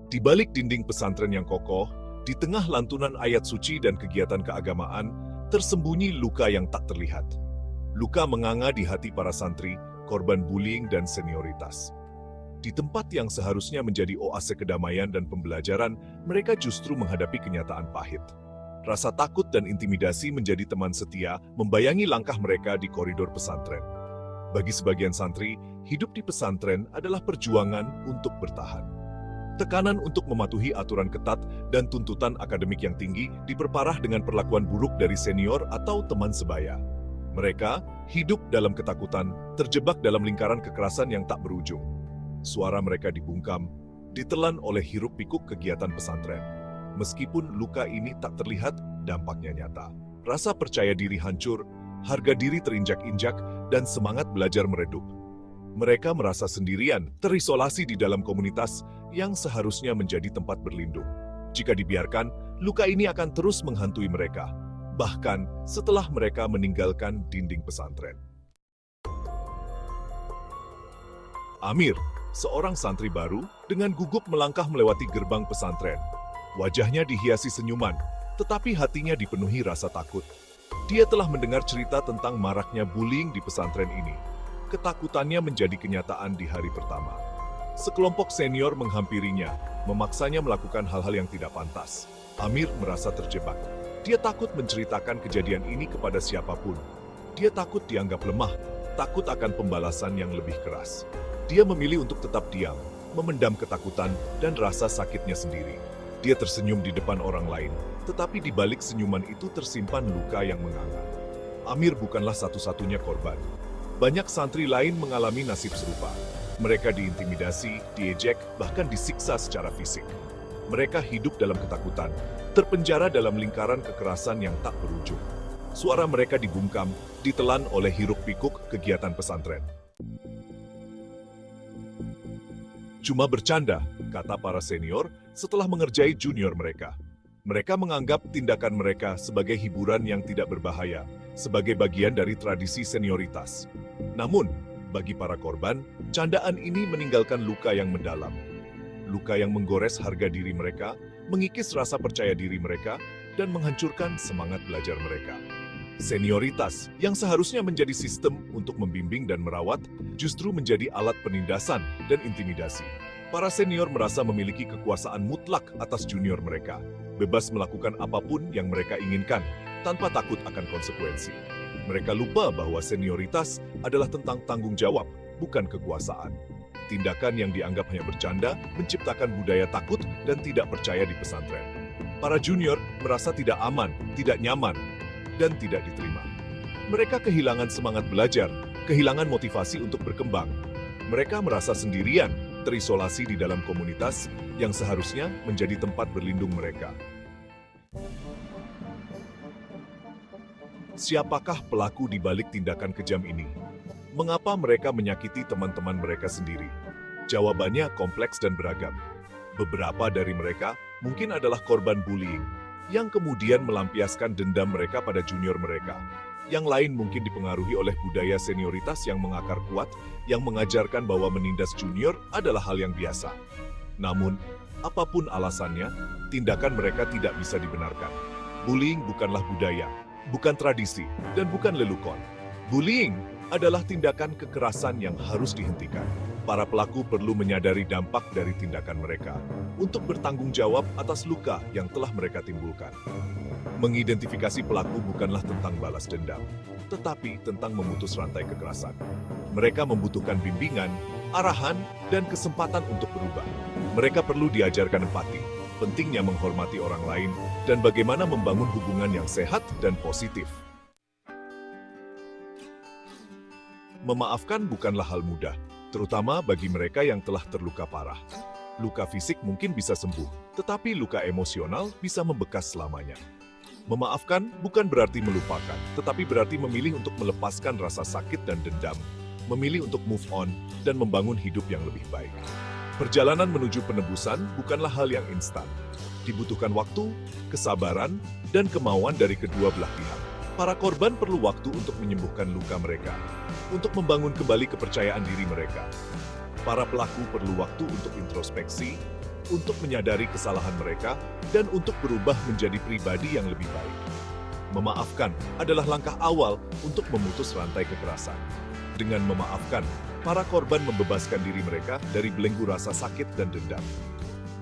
Di balik dinding pesantren yang kokoh, di tengah lantunan ayat suci dan kegiatan keagamaan, tersembunyi luka yang tak terlihat. Luka menganga di hati para santri, korban bullying dan senioritas. Di tempat yang seharusnya menjadi oase kedamaian dan pembelajaran, mereka justru menghadapi kenyataan pahit. Rasa takut dan intimidasi menjadi teman setia, membayangi langkah mereka di koridor pesantren. Bagi sebagian santri, hidup di pesantren adalah perjuangan untuk bertahan. Tekanan untuk mematuhi aturan ketat dan tuntutan akademik yang tinggi diperparah dengan perlakuan buruk dari senior atau teman sebaya. Mereka hidup dalam ketakutan, terjebak dalam lingkaran kekerasan yang tak berujung. Suara mereka dibungkam, ditelan oleh hiruk-pikuk kegiatan pesantren. Meskipun luka ini tak terlihat, dampaknya nyata. Rasa percaya diri hancur, harga diri terinjak-injak, dan semangat belajar meredup. Mereka merasa sendirian, terisolasi di dalam komunitas yang seharusnya menjadi tempat berlindung. Jika dibiarkan, luka ini akan terus menghantui mereka, bahkan setelah mereka meninggalkan dinding pesantren. Amir, seorang santri baru, dengan gugup melangkah melewati gerbang pesantren. Wajahnya dihiasi senyuman, tetapi hatinya dipenuhi rasa takut. Dia telah mendengar cerita tentang maraknya bullying di pesantren ini. Ketakutannya menjadi kenyataan di hari pertama. Sekelompok senior menghampirinya, memaksanya melakukan hal-hal yang tidak pantas. Amir merasa terjebak. Dia takut menceritakan kejadian ini kepada siapapun. Dia takut dianggap lemah, takut akan pembalasan yang lebih keras. Dia memilih untuk tetap diam, memendam ketakutan dan rasa sakitnya sendiri. Dia tersenyum di depan orang lain, tetapi di balik senyuman itu tersimpan luka yang menganga. Amir bukanlah satu-satunya korban. Banyak santri lain mengalami nasib serupa. Mereka diintimidasi, diejek, bahkan disiksa secara fisik. Mereka hidup dalam ketakutan, terpenjara dalam lingkaran kekerasan yang tak berujung. Suara mereka dibungkam, ditelan oleh hiruk-pikuk kegiatan pesantren. Cuma bercanda, kata para senior setelah mengerjai junior mereka. Mereka menganggap tindakan mereka sebagai hiburan yang tidak berbahaya, sebagai bagian dari tradisi senioritas. Namun, bagi para korban, candaan ini meninggalkan luka yang mendalam. Luka yang menggores harga diri mereka, mengikis rasa percaya diri mereka, dan menghancurkan semangat belajar mereka. Senioritas yang seharusnya menjadi sistem untuk membimbing dan merawat, justru menjadi alat penindasan dan intimidasi. Para senior merasa memiliki kekuasaan mutlak atas junior mereka, bebas melakukan apapun yang mereka inginkan, tanpa takut akan konsekuensi. Mereka lupa bahwa senioritas adalah tentang tanggung jawab, bukan kekuasaan. Tindakan yang dianggap hanya bercanda menciptakan budaya takut dan tidak percaya di pesantren. Para junior merasa tidak aman, tidak nyaman, dan tidak diterima. Mereka kehilangan semangat belajar, kehilangan motivasi untuk berkembang. Mereka merasa sendirian, terisolasi di dalam komunitas yang seharusnya menjadi tempat berlindung mereka. Siapakah pelaku di balik tindakan kejam ini? Mengapa mereka menyakiti teman-teman mereka sendiri? Jawabannya kompleks dan beragam. Beberapa dari mereka mungkin adalah korban bullying, yang kemudian melampiaskan dendam mereka pada junior mereka. Yang lain mungkin dipengaruhi oleh budaya senioritas yang mengakar kuat, yang mengajarkan bahwa menindas junior adalah hal yang biasa. Namun, apapun alasannya, tindakan mereka tidak bisa dibenarkan. Bullying bukanlah budaya, bukan tradisi, dan bukan lelucon. Bullying adalah tindakan kekerasan yang harus dihentikan. Para pelaku perlu menyadari dampak dari tindakan mereka untuk bertanggung jawab atas luka yang telah mereka timbulkan. Mengidentifikasi pelaku bukanlah tentang balas dendam, tetapi tentang memutus rantai kekerasan. Mereka membutuhkan bimbingan, arahan, dan kesempatan untuk berubah. Mereka perlu diajarkan empati, pentingnya menghormati orang lain, dan bagaimana membangun hubungan yang sehat dan positif. Memaafkan bukanlah hal mudah, terutama bagi mereka yang telah terluka parah. Luka fisik mungkin bisa sembuh, tetapi luka emosional bisa membekas selamanya. Memaafkan bukan berarti melupakan, tetapi berarti memilih untuk melepaskan rasa sakit dan dendam, memilih untuk move on, dan membangun hidup yang lebih baik. Perjalanan menuju penebusan bukanlah hal yang instan. Dibutuhkan waktu, kesabaran, dan kemauan dari kedua belah pihak. Para korban perlu waktu untuk menyembuhkan luka mereka, untuk membangun kembali kepercayaan diri mereka. Para pelaku perlu waktu untuk introspeksi, untuk menyadari kesalahan mereka dan untuk berubah menjadi pribadi yang lebih baik. Memaafkan adalah langkah awal untuk memutus rantai kekerasan. Dengan memaafkan, para korban membebaskan diri mereka dari belenggu rasa sakit dan dendam.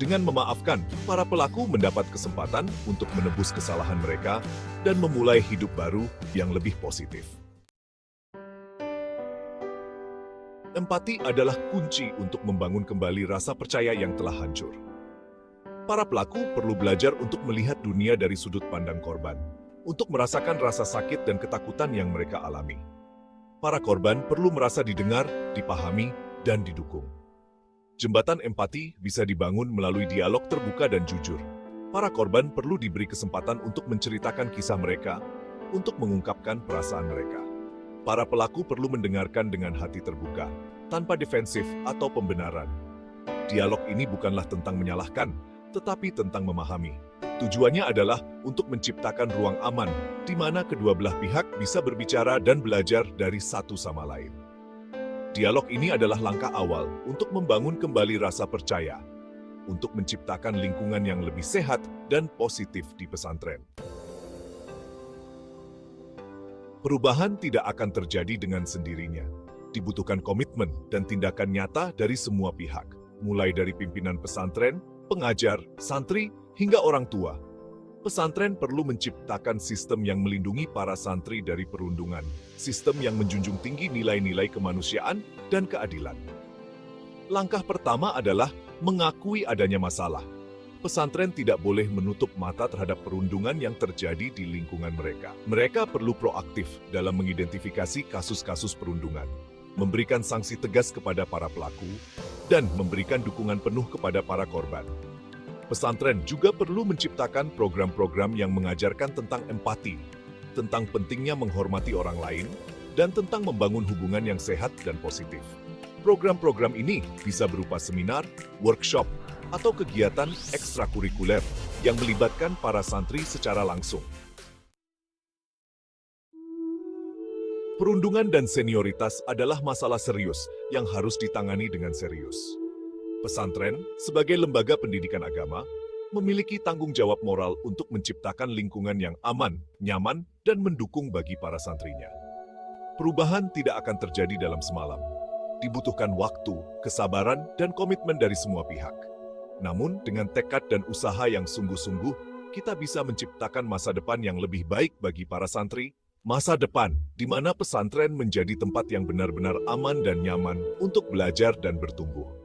Dengan memaafkan, para pelaku mendapat kesempatan untuk menebus kesalahan mereka dan memulai hidup baru yang lebih positif. Empati adalah kunci untuk membangun kembali rasa percaya yang telah hancur. Para pelaku perlu belajar untuk melihat dunia dari sudut pandang korban, untuk merasakan rasa sakit dan ketakutan yang mereka alami. Para korban perlu merasa didengar, dipahami, dan didukung. Jembatan empati bisa dibangun melalui dialog terbuka dan jujur. Para korban perlu diberi kesempatan untuk menceritakan kisah mereka, untuk mengungkapkan perasaan mereka. Para pelaku perlu mendengarkan dengan hati terbuka, tanpa defensif atau pembenaran. Dialog ini bukanlah tentang menyalahkan, tetapi tentang memahami. Tujuannya adalah untuk menciptakan ruang aman, di mana kedua belah pihak bisa berbicara dan belajar dari satu sama lain. Dialog ini adalah langkah awal untuk membangun kembali rasa percaya, untuk menciptakan lingkungan yang lebih sehat dan positif di pesantren. Perubahan tidak akan terjadi dengan sendirinya. Dibutuhkan komitmen dan tindakan nyata dari semua pihak, mulai dari pimpinan pesantren, pengajar, santri, hingga orang tua. Pesantren perlu menciptakan sistem yang melindungi para santri dari perundungan, sistem yang menjunjung tinggi nilai-nilai kemanusiaan dan keadilan. Langkah pertama adalah mengakui adanya masalah. Pesantren tidak boleh menutup mata terhadap perundungan yang terjadi di lingkungan mereka. Mereka perlu proaktif dalam mengidentifikasi kasus-kasus perundungan, memberikan sanksi tegas kepada para pelaku, dan memberikan dukungan penuh kepada para korban. Pesantren juga perlu menciptakan program-program yang mengajarkan tentang empati, tentang pentingnya menghormati orang lain, dan tentang membangun hubungan yang sehat dan positif. Program-program ini bisa berupa seminar, workshop, atau kegiatan ekstrakurikuler yang melibatkan para santri secara langsung. Perundungan dan senioritas adalah masalah serius yang harus ditangani dengan serius. Pesantren, sebagai lembaga pendidikan agama, memiliki tanggung jawab moral untuk menciptakan lingkungan yang aman, nyaman, dan mendukung bagi para santrinya. Perubahan tidak akan terjadi dalam semalam. Dibutuhkan waktu, kesabaran, dan komitmen dari semua pihak. Namun, dengan tekad dan usaha yang sungguh-sungguh, kita bisa menciptakan masa depan yang lebih baik bagi para santri. Masa depan di mana pesantren menjadi tempat yang benar-benar aman dan nyaman untuk belajar dan bertumbuh.